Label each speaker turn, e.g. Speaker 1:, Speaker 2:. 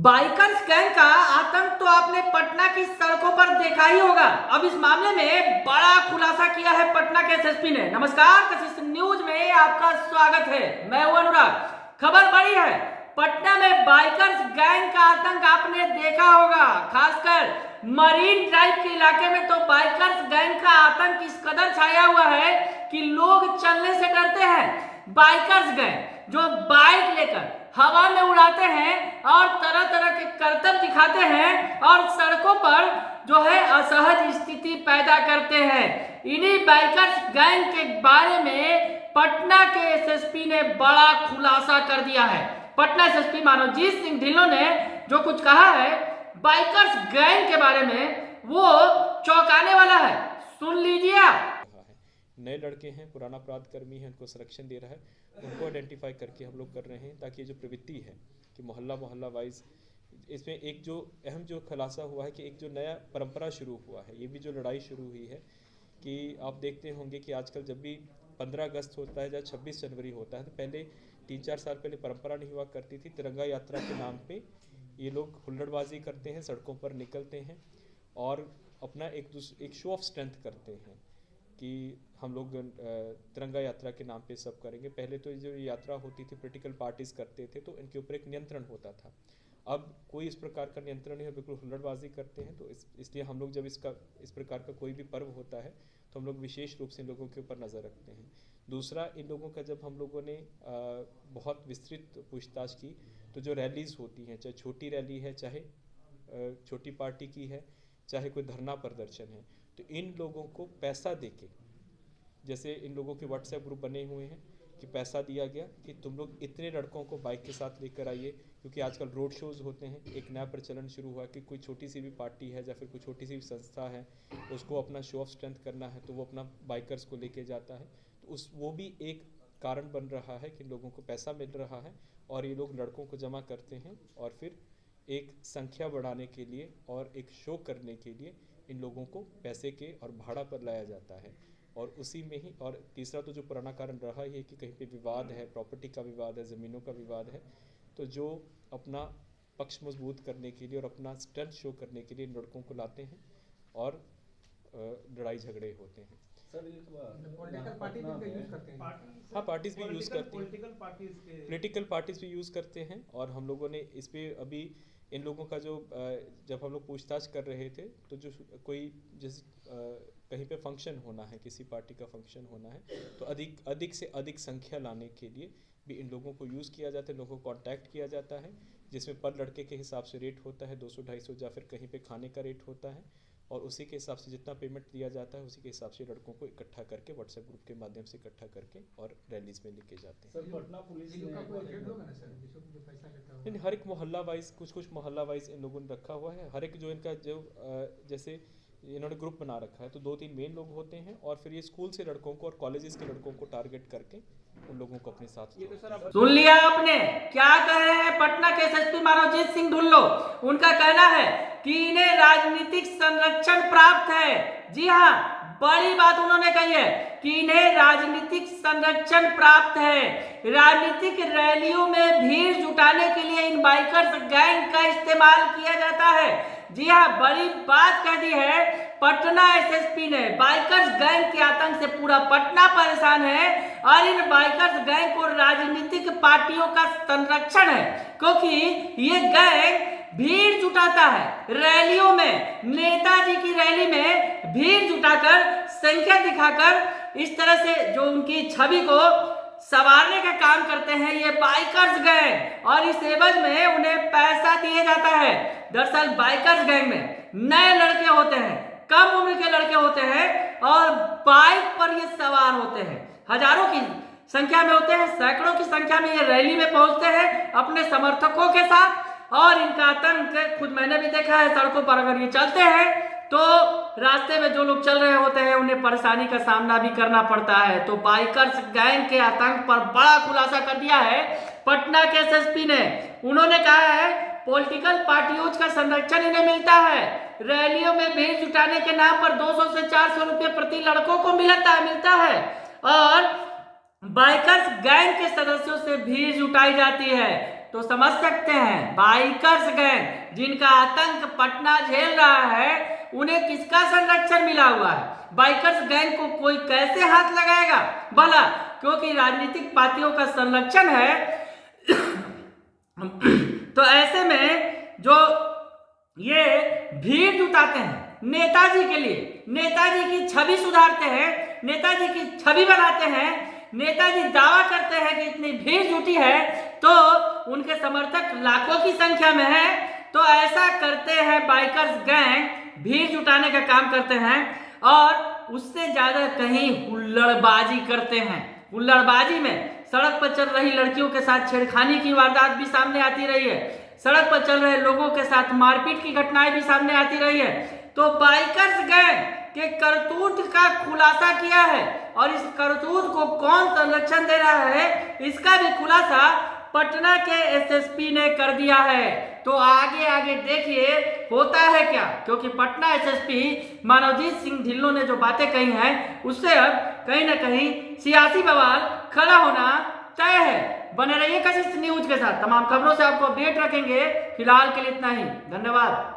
Speaker 1: Bikers gang का आतंक तो आपने पटना की सड़कों पर देखा ही होगा। अब इस मामले में बड़ा खुलासा किया है पटना के एसएसपी ने। नमस्कार, कशिश न्यूज में आपका स्वागत है। मैं हूं अनुराग। खबर बड़ी है, पटना में बाइकर्स गैंग का आतंक आपने देखा होगा। खासकर मरीन ड्राइव के इलाके में तो बाइकर्स गैंग का आतंक इस कदर छाया हुआ है कि लोग चलने से डरते हैं। बाइकर्स गैंग जो बाइक लेकर हवा में उड़ाते हैं और तरह तरह के करतब दिखाते हैं और सड़कों पर जो है असहज स्थिति पैदा करते हैं। इन्हीं बाइकर्स गैंग के बारे में पटना के एसएसपी ने बड़ा खुलासा कर दिया है। पटना एसएसपी मनोजीत सिंह ढिल्लों ने जो कुछ कहा है बाइकर्स गैंग के बारे में, वो चौंकाने वाला है। सुन लीजिए आप।
Speaker 2: नए लड़के हैं, पुराना अपराध कर्मी हैं, उनको संरक्षण दे रहा है, उनको आइडेंटिफाई करके हम लोग कर रहे हैं ताकि ये जो प्रवृत्ति है कि मोहल्ला मोहल्ला वाइज, इसमें एक जो अहम जो खुलासा हुआ है कि एक जो नया परंपरा शुरू हुआ है, ये भी जो लड़ाई शुरू हुई है कि आप देखते होंगे कि आजकल जब भी 15 अगस्त होता है या 26 जनवरी होता है तो पहले 3-4 साल पहले परंपरा नहीं हुआ करती थी, तिरंगा यात्रा के नाम पे ये लोग हुल्लड़बाजी करते हैं, सड़कों पर निकलते हैं और अपना एक शो ऑफ स्ट्रेंथ करते हैं कि हम लोग तिरंगा यात्रा के नाम पे सब करेंगे। पहले तो जो यात्रा होती थी पॉलिटिकल पार्टीज करते थे तो इनके ऊपर एक नियंत्रण होता था। अब कोई इस प्रकार का नियंत्रण नहीं है, बिल्कुल हुल्लड़बाजी करते हैं। तो इसलिए हम लोग जब इस प्रकार का कोई भी पर्व होता है तो हम लोग विशेष रूप से इन लोगों के ऊपर नज़र रखते हैं। दूसरा, इन लोगों का जब हम लोगों ने बहुत विस्तृत पूछताछ की तो जो रैलीज़ होती हैं, चाहे छोटी रैली है, चाहे छोटी पार्टी की है, चाहे कोई धरना प्रदर्शन है, तो इन लोगों को पैसा देके, जैसे इन लोगों के व्हाट्सएप ग्रुप बने हुए हैं कि पैसा दिया गया कि तुम लोग इतने लड़कों को बाइक के साथ लेकर आइए, क्योंकि आजकल रोड शोज़ होते हैं। एक नया प्रचलन शुरू हुआ कि कोई छोटी सी भी पार्टी है या फिर कोई छोटी सी भी संस्था है, उसको अपना शो ऑफ स्ट्रेंथ करना है तो वो अपना बाइकर्स को लेके जाता है। तो वो भी एक कारण बन रहा है कि लोगों को पैसा मिल रहा है और ये लोग लड़कों को जमा करते हैं और फिर एक संख्या बढ़ाने के लिए और एक शो करने के लिए इन लोगों को पैसे के और भाड़ा पर लाया जाता है। और उसी में ही, और तीसरा तो जो पुराना कारण रहा ही है कि कहीं पे विवाद है, प्रॉपर्टी का विवाद है, ज़मीनों का विवाद है, तो जो अपना पक्ष मजबूत करने के लिए और अपना स्ट्रेंथ शो करने के लिए इन लड़कों को लाते हैं और लड़ाई झगड़े होते हैं।
Speaker 3: पॉलिटिकल पार्टी भी इनका यूज करते हैं।
Speaker 2: हाँ, पार्टीज भी यूज़ करती हैं,
Speaker 3: पॉलिटिकल
Speaker 2: पार्टीज भी यूज़ करते हैं। और हम लोगों ने इस पर अभी इन लोगों का जो जब हम लोग पूछताछ कर रहे थे तो जो कोई जैसे कहीं पे फंक्शन होना है, किसी पार्टी का फंक्शन होना है, तो अधिक से अधिक संख्या लाने के लिए भी इन लोगों को यूज़ किया जाता है, लोगों को कॉन्टैक्ट किया जाता है, जिसमें पर लड़के के हिसाब से रेट होता है 200-250, या फिर कहीं पे खाने का रेट होता है, और उसी के हिसाब से जितना पेमेंट दिया जाता है उसी के हिसाब से लड़कों को इकट्ठा करके व्हाट्सएप ग्रुप के माध्यम से इकट्ठा करके और रैलीज में लेके जाते हैं।
Speaker 3: सर, पटना पुलिस ने पैसा लेता
Speaker 2: नहीं, हर एक मोहल्ला वाइज, कुछ मोहल्ला वाइज इन लोगों ने रखा हुआ है। हर एक जो इनका जो जैसे इन्होंने ग्रुप बना रखा है तो 2-3 मेन लोग होते हैं और फिर ये स्कूल से लड़कों को और कॉलेजेस के लड़कों को टारगेट करके उन लोगों को अपने साथ।
Speaker 1: सुन लिया आपने क्या कह रहे हैं पटना के एसएसपी मनोजीत सिंह ढिल्लों। उनका कहना है कि इन्हें राजनीतिक संरक्षण प्राप्त है। जी हाँ, बड़ी बात उन्होंने कही है कि इन्हें राजनीतिक संरक्षण प्राप्त है। राजनीतिक रैलियों में भीड़ जुटाने के लिए इन बाइकर्स गैंग का इस्तेमाल किया जाता है। जी हाँ, बड़ी बात कह दी है पटना एसएसपी ने। बाइकर्स गैंग के आतंक से पूरा पटना परेशान है और इन बाइकर्स गैंग को राजनीतिक पार्टियों का संरक्षण है, क्योंकि ये गैंग भीड़ जुटाता है रैलियों में। नेताजी की रैली में भीड़ जुटाकर, संख्या दिखाकर, इस तरह से जो उनकी छवि को संवारने का काम करते हैं ये बाइकर्स गैंग, और इस एवज में उन्हें पैसा दिया जाता है। दरअसल बाइकर्स गैंग में नए लड़के होते हैं, कम उम्र के लड़के होते हैं और बाइक पर ये सवार होते हैं। हजारों की संख्या में होते हैं, सैकड़ों की संख्या में ये रैली में पहुंचते हैं अपने समर्थकों के साथ। और इनका आतंक खुद मैंने भी देखा है। सड़कों पर अगर ये चलते हैं तो रास्ते में जो लोग चल रहे होते हैं उन्हें परेशानी का सामना भी करना पड़ता है। तो बाइकर्स गैंग के आतंक पर बड़ा खुलासा कर दिया है पटना के एसएसपी ने। उन्होंने कहा है पॉलिटिकल पार्टियों का संरक्षण इन्हें मिलता है। रैलियों में भीड़ जुटाने के नाम पर 200 से 400 रुपये प्रति लड़कों को मिलता है और बाइकर्स गैंग के सदस्यों से भीड़ जुटाई जाती है। तो समझ सकते हैं बाइकर्स गैंग जिनका आतंक पटना झेल रहा है उन्हें किसका संरक्षण मिला हुआ है। बाइकर्स गैंग को कोई कैसे हाथ लगाएगा भला, क्योंकि राजनीतिक पार्टियों का संरक्षण है। तो ऐसे में जो ये भीड़ जुटाते हैं नेताजी के लिए, नेताजी की छवि सुधारते हैं, नेताजी की छवि बनाते हैं, नेताजी दावा करते हैं कि इतनी भीड़ जुटी है तो उनके समर्थक लाखों की संख्या में है, तो ऐसा करते हैं बाइकर्स गैंग, भीड़ जुटाने का काम करते हैं और उससे ज्यादा कहीं हुल्लड़बाजी करते हैं। हुल्लड़बाजी में सड़क पर चल रही लड़कियों के साथ छेड़खानी की वारदात भी सामने आती रही है, सड़क पर चल रहे लोगों के साथ मारपीट की घटनाएं भी सामने आती रही है। तो बाइकर्स गैंग के करतूत का खुलासा किया है और इस करतूत को कौन संरक्षण दे रहा है इसका भी खुलासा पटना के एसएसपी ने कर दिया है। तो आगे आगे देखिए होता है क्या, क्योंकि पटना एसएसपी मानवजीत सिंह ढिल्लों ने जो बातें कही हैं उससे अब कहीं ना कहीं सियासी बवाल खड़ा होना तय है। बने रहिए कशिश न्यूज के साथ, तमाम खबरों से आपको अपडेट रखेंगे। फिलहाल के लिए इतना ही, धन्यवाद।